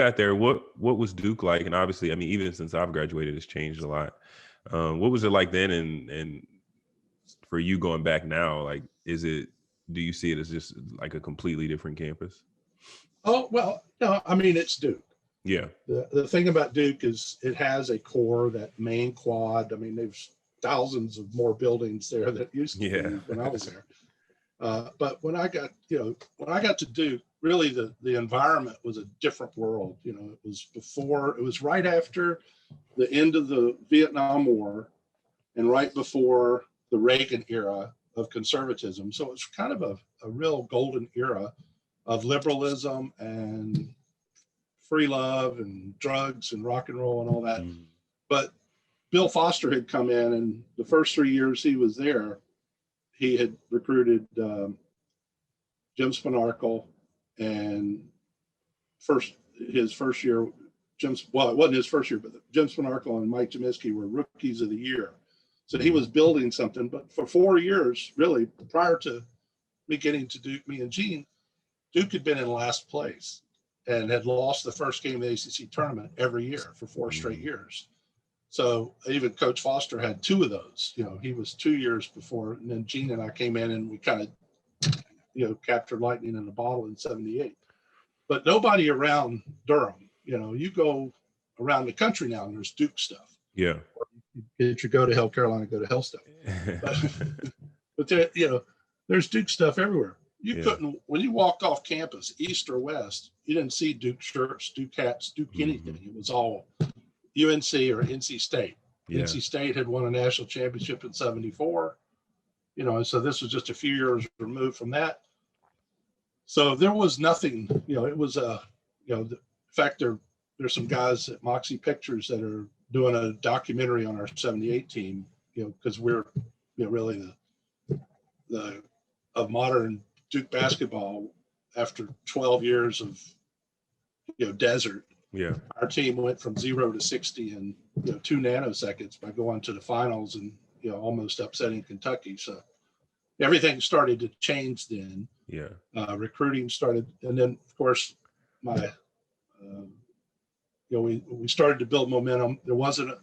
got there, what was Duke like? And obviously, I mean, even since I've graduated, it's changed a lot. What was it like then, and for you going back now, like, do you see it as just like a completely different campus? Oh, well, no, I mean, it's Duke. Yeah. The thing about Duke is it has a core, that main quad. I mean, there's thousands of more buildings there that used to be when I was there. But when I got to Duke, really the environment was a different world. You know, it was right after the end of the Vietnam War and right before the Reagan era of conservatism. So it's kind of a real golden era of liberalism and free love and drugs and rock and roll and all that. Mm. But Bill Foster had come in, and the first 3 years he was there, he had recruited Jim Spanarkel, and his first year, it wasn't his first year, but Jim Spanarkel and Mike Jaminski were rookies of the year. So he was building something. But for 4 years, really, prior to me getting to Duke, me and Gene, Duke had been in last place and had lost the first game of the ACC tournament every year for 4 straight years. So even Coach Foster had 2 of those. You know, he was 2 years before, and then Gene and I came in and we kind of, captured lightning in a bottle in '78. But nobody around Durham. You know, you go around the country now and there's Duke stuff. Yeah. If you go to Hell Carolina, go to Hell stuff. But there, there's Duke stuff everywhere. You couldn't, when you walked off campus, east or west, you didn't see Duke shirts, Duke hats, Duke anything. It was all UNC or NC State. Yeah. NC State had won a national championship in '74. And so this was just a few years removed from that. So there was nothing, it was in fact, there's some guys at Moxie Pictures that are doing a documentary on our '78 team, because we're, really the of modern Duke basketball after 12 years of, desert. Yeah. Our team went from 0 to 60 in 2 nanoseconds by going to the finals and almost upsetting Kentucky. So everything started to change then. Yeah. Recruiting started, and then of course we started to build momentum. There wasn't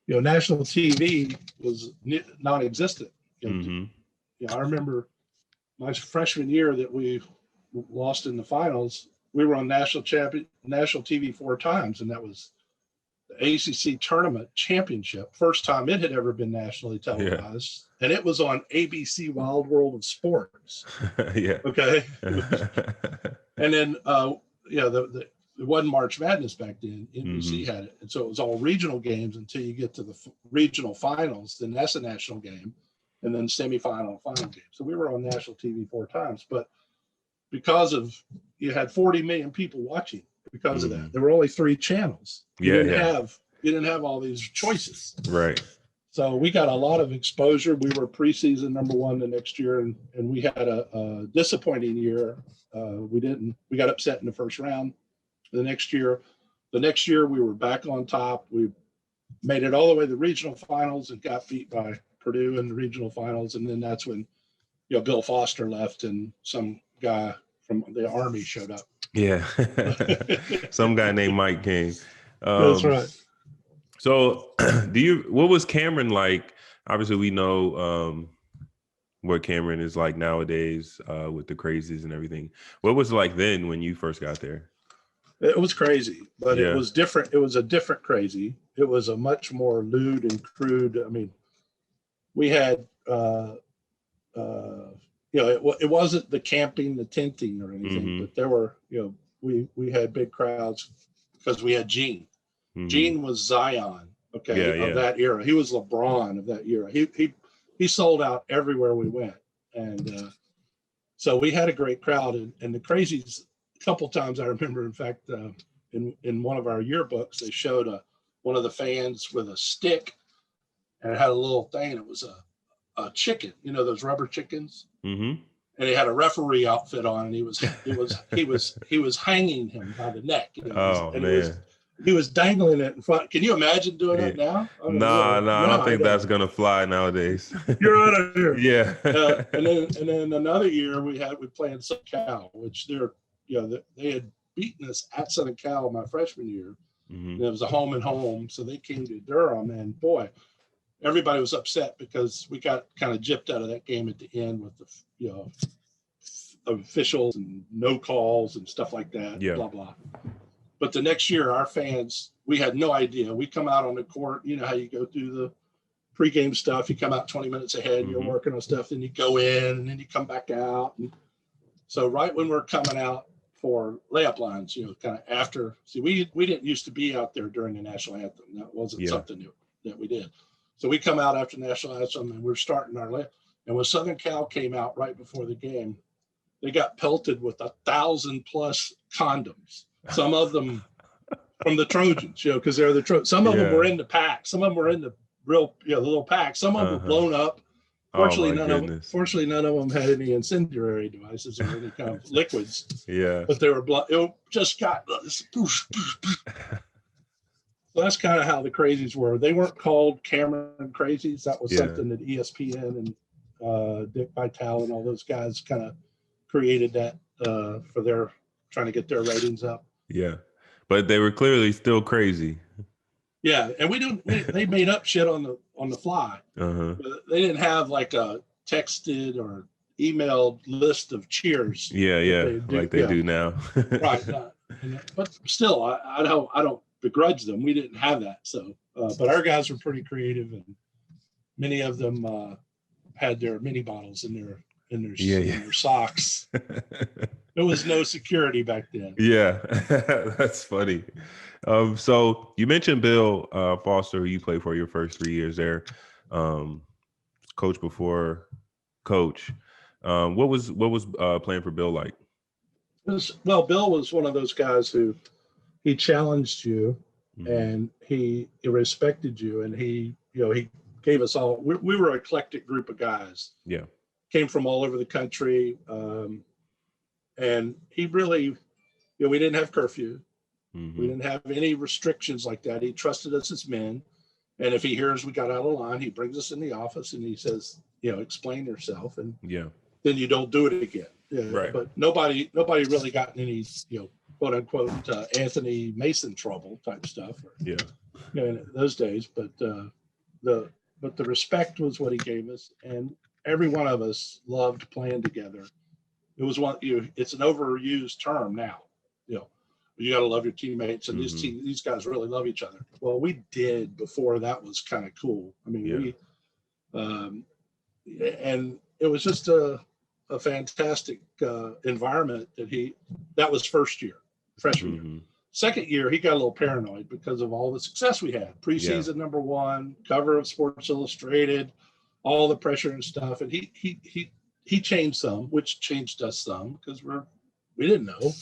national TV was non-existent. I remember my freshman year that we lost in the finals. We were on national TV 4 times, and that was the ACC tournament championship. First time it had ever been nationally televised, and it was on ABC Wild World of Sports. Yeah. Okay. And then it wasn't March Madness back then. NBC had it, and so it was all regional games until you get to the regional finals. Then that's a national game, and then semifinal, final game. So we were on national TV 4 times, but you had 40 million people watching because of that. There were only 3 channels. You didn't have all these choices. Right. So we got a lot of exposure. We were preseason #1 the next year, and we had a disappointing year. We got upset in the first round. The next year we were back on top. We made it all the way to the regional finals and got beat by Purdue in the regional finals. And then that's when, Bill Foster left and some guy from the Army showed up. Yeah. Some guy named Mike King. That's right. So what was Cameron like? Obviously we know what Cameron is like nowadays with the Crazies and everything. What was it like then when you first got there? It was crazy, but it was different. It was a different crazy. It was a much more lewd and crude. I mean, we had, it wasn't the camping, the tenting or anything, but there were, we had big crowds because we had Gene. Gene was Zion, of that era. He was LeBron of that era. He sold out everywhere we went. And so we had a great crowd, and the Crazies, a couple times I remember, in fact, in one of our yearbooks, they showed one of the fans with a stick, and it had a little thing, and it was a chicken, those rubber chickens, and he had a referee outfit on, and he was hanging him by the neck. He was dangling it in front. Can you imagine doing that now? No, I don't think that's gonna fly nowadays. You're out of here. Yeah. And then another year we played SoCal, which they had beaten us at Southern Cal my freshman year. Mm-hmm. And it was a home and home. So they came to Durham, and boy, everybody was upset because we got kind of gypped out of that game at the end with the, you know, officials and no calls and stuff like that, yeah. blah, blah. But the next year, our fans, we had no idea. We come out on the court, you know how you go through the pregame stuff. You come out 20 minutes ahead, mm-hmm. you're working on stuff, then you go in, and then you come back out. And so right when we're coming out for layup lines, you know, kind of after, see, we didn't used to be out there during the national anthem. That wasn't something that we did. So we come out after the national anthem, and we're starting our layup. And when Southern Cal came out right before the game, they got pelted with 1,000+ condoms. Some of them from the Trojans, you know, because they're the Trojans. Some of them were in the pack. Some of them were in the real, you know, the little pack. Some of them were blown up. Fortunately, none of them had any incendiary devices or any kind of liquids. Yeah. But they were it just got. So that's kind of how the Crazies were. They weren't called Cameron Crazies. That was something that ESPN and Dick Vitale and all those guys kind of created that for their trying to get their ratings up. Yeah, but they were clearly still crazy. Yeah, and they made up shit on the fly. Uh-huh. They didn't have like a texted or emailed list of cheers. Yeah, they do now. Right, but still, I don't begrudge them. We didn't have that, so but our guys were pretty creative, and many of them had their mini bottles in their socks. There was no security back then. Yeah, that's funny. So you mentioned Bill Foster, who you played for your first 3 years there, coach before coach. What was playing for Bill like? Bill was one of those guys who he challenged you, mm-hmm. and he respected you, and he gave us all. We were an eclectic group of guys. Yeah, came from all over the country, and he really, we didn't have curfew. Mm-hmm. We didn't have any restrictions like that. He trusted us as men. And if he hears we got out of line, he brings us in the office and he says, explain yourself. And then you don't do it again. Yeah, right. But nobody really got in any, quote unquote, Anthony Mason trouble type stuff. In those days. But the respect was what he gave us. And every one of us loved playing together. It was it's an overused term now. You got to love your teammates, and mm-hmm. these guys really love each other. Well, we did before that was kind of cool. I mean, and it was just a fantastic environment that was first year, freshman mm-hmm. year. Second year, he got a little paranoid because of all the success we had. Preseason number 1, cover of Sports Illustrated, all the pressure and stuff. And he changed some, which changed us some because we didn't know.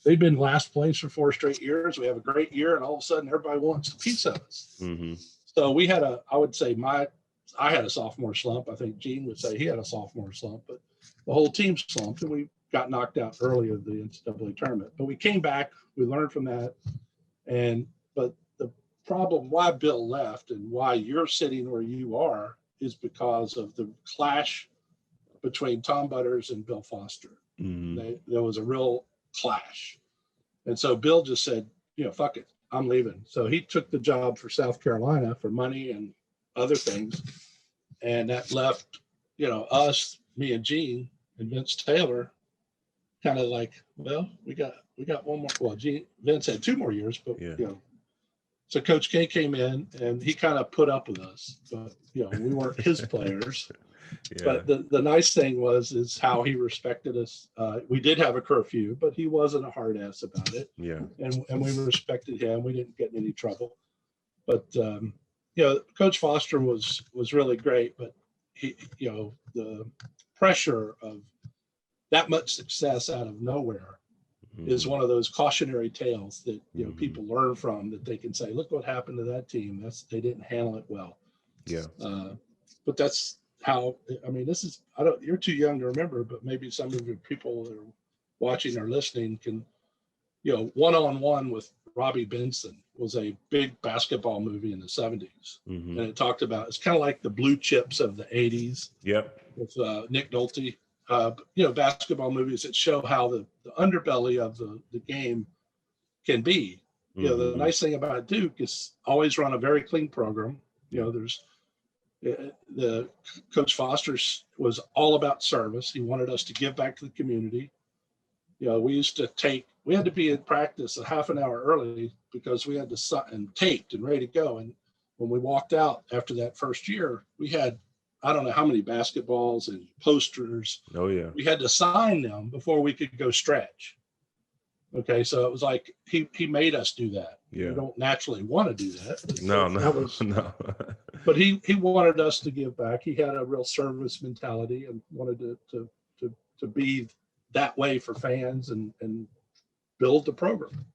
They've been last place for 4 straight years. We have a great year, and all of a sudden, everybody wants a piece of us. Mm-hmm. So we had I would say I had a sophomore slump. I think Gene would say he had a sophomore slump, but the whole team slumped, and we got knocked out early of the NCAA tournament. But we came back. We learned from that. But the problem why Bill left and why you're sitting where you are is because of the clash between Tom Butters and Bill Foster. Mm-hmm. There was a real clash. And so Bill just said, fuck it, I'm leaving. So he took the job for South Carolina for money and other things. And that left, us, me and Gene and Vince Taylor kind of like, well, we got one more. Well, Vince had 2 more years, but so Coach K came in and he kind of put up with us, but we weren't his players. Yeah. But the nice thing is how he respected us. We did have a curfew, but he wasn't a hard ass about it. Yeah. And we respected him. We didn't get in any trouble. But Coach Foster was really great. But he, the pressure of that much success out of nowhere mm-hmm. is one of those cautionary tales that mm-hmm. people learn from. That they can say, look what happened to that team. They didn't handle it well. Yeah. But that's how, you're too young to remember, but maybe some of your people that are watching or listening can, One-on-One with Robbie Benson was a big basketball movie in the 70s. Mm-hmm. And it talked about, it's kind of like the Blue Chips of the 80s. Yep. With Nick Nolte. basketball movies that show how the underbelly of the game can be. The nice thing about Duke is always run a very clean program. There's the Coach Foster's was all about service. He wanted us to give back to the community. We had to be in practice a half an hour early because we had to sign taped and ready to go. And when we walked out after that first year, we had, I don't know how many basketballs and posters. Oh yeah. We had to sign them before we could go stretch. Okay. So it was like, he made us do that. Yeah. We don't naturally want to do that. No. But he wanted us to give back. He had a real service mentality and wanted to be that way for fans and build the program.